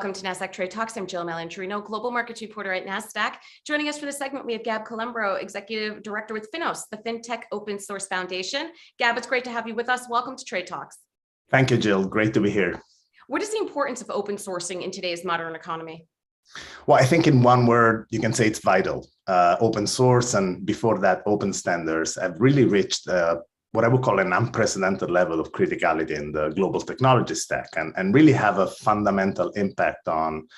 Welcome to Nasdaq Trade Talks. I'm Jill Malandrino, global markets reporter at Nasdaq. Joining us for this segment, we have Gab Columbro, executive director with FINOS, the FinTech Open Source Foundation. Gab, it's great to have you with us. Welcome to Trade Talks. Thank you, Jill. Great to be here. What is the importance of open sourcing in today's modern economy? Well, I think in one word, you can say it's vital. Open source and before that, open standards have really reached what I would call an unprecedented level of criticality in the global technology stack and really have a fundamental impact on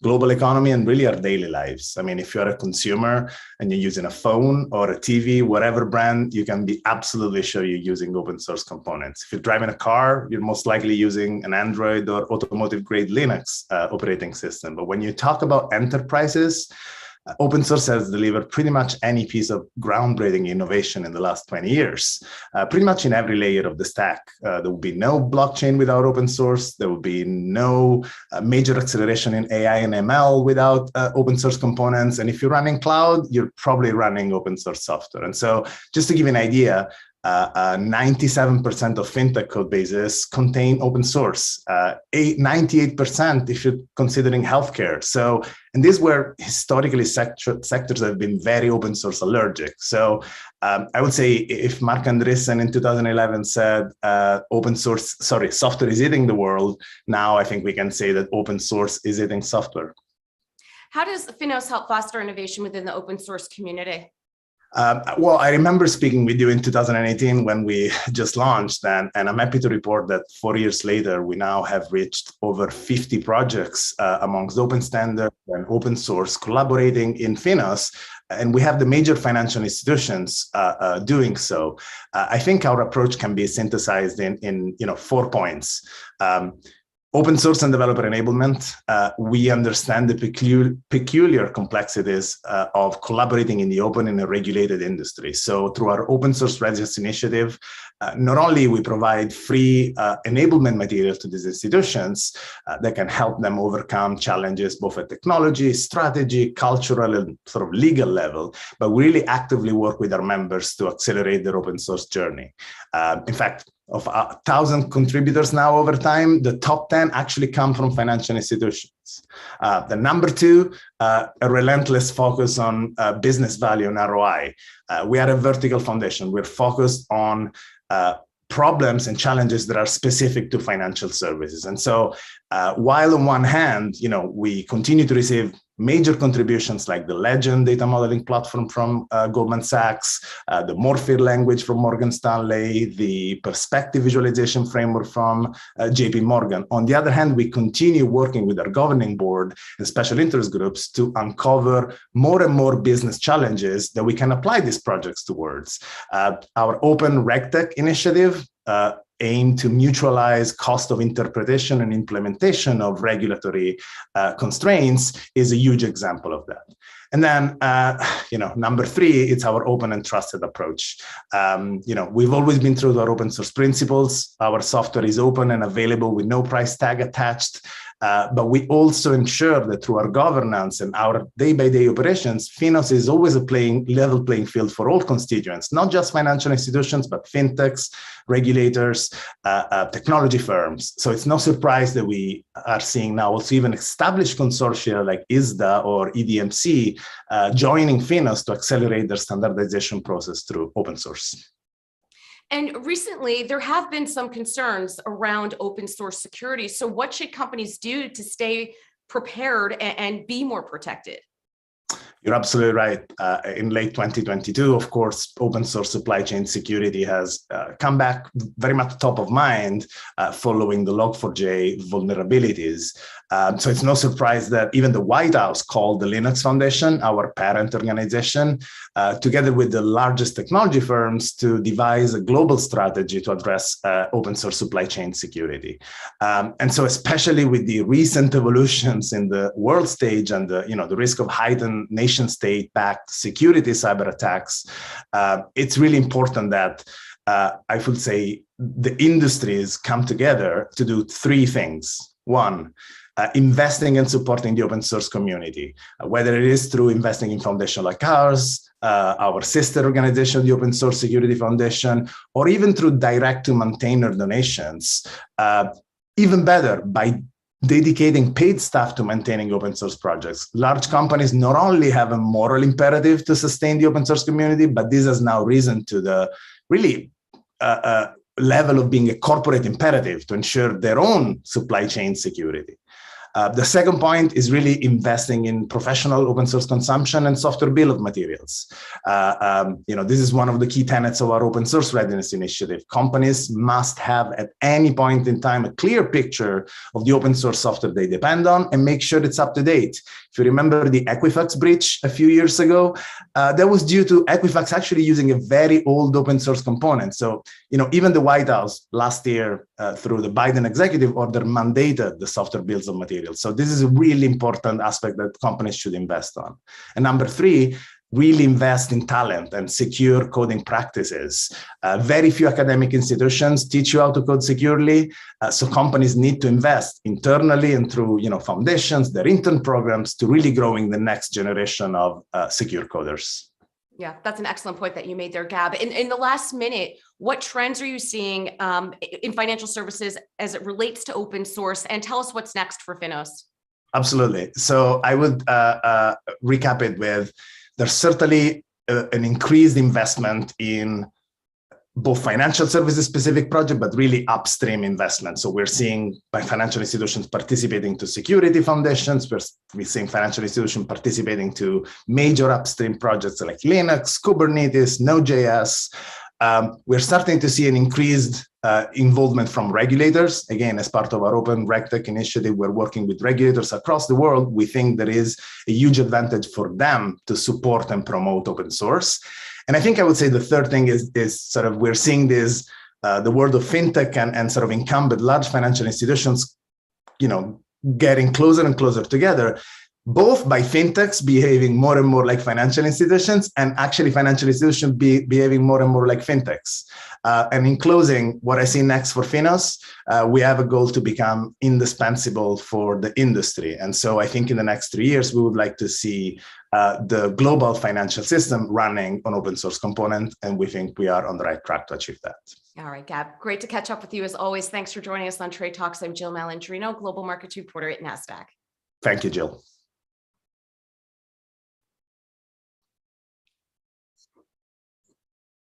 global economy and really our daily lives. I mean, if you're a consumer and you're using a phone or a TV, whatever brand, you can be absolutely sure you're using open source components. If you're driving a car, you're most likely using an Android or automotive grade Linux operating system. But when you talk about enterprises, open source has delivered pretty much any piece of groundbreaking innovation in the last 20 years, pretty much in every layer of the stack. There will be no blockchain without open source. There will be no major acceleration in AI and ML without open source components. And if you're running cloud, you're probably running open source software. And so just to give you an idea, 97% of fintech code bases contain open source, 98% if you're considering healthcare. So, and these were historically sectors that have been very open source allergic. So I would say if Mark Andreessen in 2011 said software is eating the world, now I think we can say that open source is eating software. How does FINOS help foster innovation within the open source community? Well, I remember speaking with you in 2018 when we just launched, and I'm happy to report that 4 years later, we now have reached over 50 projects amongst open standards and open source collaborating in FINOS, and we have the major financial institutions doing so. I think our approach can be synthesized in 4 points. Open source and developer enablement. We understand the peculiar complexities of collaborating in the open in a regulated industry. So through our open source readiness initiative, not only we provide free enablement material to these institutions that can help them overcome challenges both at technology, strategy, cultural, and sort of legal level, but we really actively work with our members to accelerate their open source journey. In fact, of 1,000 contributors now over time, the top 10 actually come from financial institutions. The number 2, a relentless focus on business value and ROI. We are a vertical foundation. We're focused on problems and challenges that are specific to financial services. And so while on one hand, we continue to receive major contributions like the Legend data modeling platform from Goldman Sachs, the Morphere language from Morgan Stanley, the perspective visualization framework from JP Morgan. On the other hand, we continue working with our governing board and special interest groups to uncover more and more business challenges that we can apply these projects towards. Our Open RegTech initiative aim to mutualize cost of interpretation and implementation of regulatory constraints is a huge example of that. And then, number 3, it's our open and trusted approach. We've always been true to our open source principles. Our software is open and available with no price tag attached. But we also ensure that through our governance and our day-by-day operations, FINOS is always a level playing field for all constituents, not just financial institutions, but fintechs, regulators, technology firms. So it's no surprise that we are seeing now also even established consortia like ISDA or EDMC joining FINOS to accelerate their standardization process through open source. And recently, there have been some concerns around open source security. So what should companies do to stay prepared and be more protected? You're absolutely right. In late 2022, of course, open source supply chain security has come back very much top of mind following the Log4j vulnerabilities. So it's no surprise that even the White House called the Linux Foundation, our parent organization, together with the largest technology firms to devise a global strategy to address open source supply chain security. And so especially with the recent evolutions in the world stage and the risk of heightened nation state-backed security cyber attacks, it's really important that I would say the industries come together to do 3 things. 1, investing and supporting the open source community, whether it is through investing in foundation like ours, our sister organization, the Open Source Security Foundation, or even through direct to maintainer donations. Even better, by dedicating paid staff to maintaining open source projects. Large companies not only have a moral imperative to sustain the open source community, but this has now risen to the really level of being a corporate imperative to ensure their own supply chain security. The second point is really investing in professional open source consumption and software bill of materials. This is one of the key tenets of our open source readiness initiative. Companies must have at any point in time a clear picture of the open source software they depend on and make sure it's up to date. If you remember the Equifax breach a few years ago, that was due to Equifax actually using a very old open source component. So, even the White House last year through the Biden executive order mandated the software bills of materials. So this is a really important aspect that companies should invest on. And number three, really invest in talent and secure coding practices. Very few academic institutions teach you how to code securely. So companies need to invest internally and through foundations, their intern programs to really growing the next generation of secure coders. Yeah, that's an excellent point that you made there, Gab. In the last minute, what trends are you seeing in financial services as it relates to open source? And tell us what's next for Finnos. Absolutely. So I would recap it with, there's certainly an increased investment in both financial services specific project, but really upstream investment. So we're seeing by financial institutions participating to security foundations. We're seeing financial institutions participating to major upstream projects like Linux, Kubernetes, Node.js. We're starting to see an increased involvement from regulators. Again, as part of our Open RegTech initiative, we're working with regulators across the world. We think there is a huge advantage for them to support and promote open source. And I think I would say the third thing is sort of we're seeing this, the world of fintech and sort of incumbent large financial institutions, getting closer and closer together, both by fintechs behaving more and more like financial institutions and actually financial institutions behaving more and more like fintechs. And in closing, what I see next for Finnos, we have a goal to become indispensable for the industry. And so I think in the next 3 years, we would like to see the global financial system running on open source component. And we think we are on the right track to achieve that. All right, Gab, great to catch up with you as always. Thanks for joining us on Trade Talks. I'm Jill Malandrino, Global Markets Reporter at Nasdaq. Thank you, Jill.